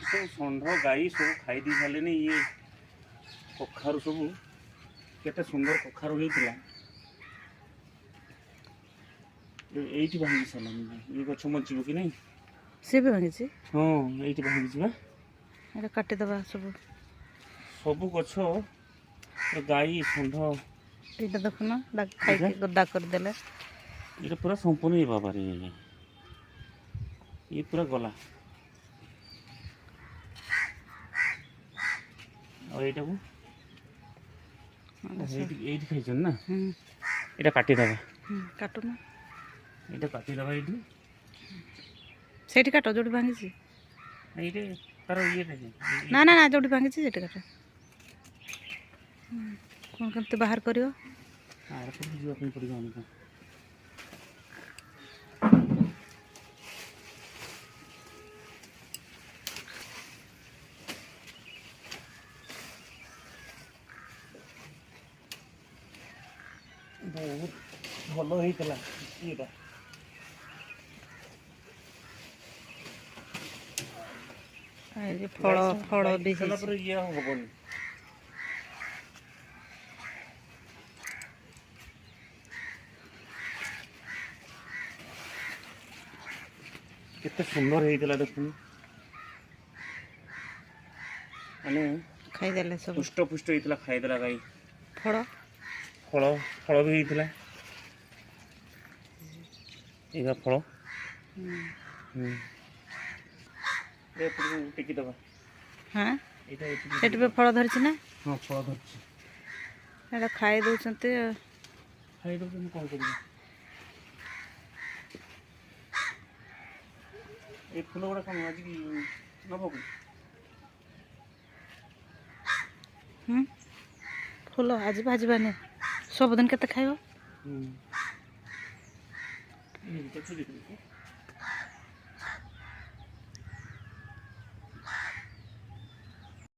सब षंढ गाई सब खाई दी सारे ये कखारु सब केते सुंदर कखारु होइतिला एइटी भांगी सालानी ये गछ मचिबो कि नहीं से भी भांगी हाँ एइटी भांगी छिबा एटा काटी दबा सब सब गछ गाई षंढ एटा देखुन खाई के गद्दा कर देले ये पूरा संपूर्ण ये बाबा रे ये पूरा गला और एटा को एइटी खाइछन ना एटा काटी दबा काटो ना एटा काटी दबा एइटी सेठी काटो जोडी भांगी छी एइटे तार ये नहीं ना ना ना जोडी भांगी छी सेठी काटो कोन केमते बाहर करियो आर पर जो अपन पड़ी हमको बहुत भल होइतला एटा ए फळ फळ भी चला पर ये होबन केते सुंदर होइतला देखुन माने खाई देले सब पुष्ट पुष्ट होइतला खाइ देला गाई फळ फल फल भी होइतला एगा फल ए पुरु टिकी दबा हां एटा सेठी पे फळ धरछि ना हां फल धरछि एटा खाई दउछन्ते खाइ दो तुम कोन करियो ए फूल गुड़ा कम आज की नबो फूल आज भाजबाने सब दिन केते खाइबो ये तो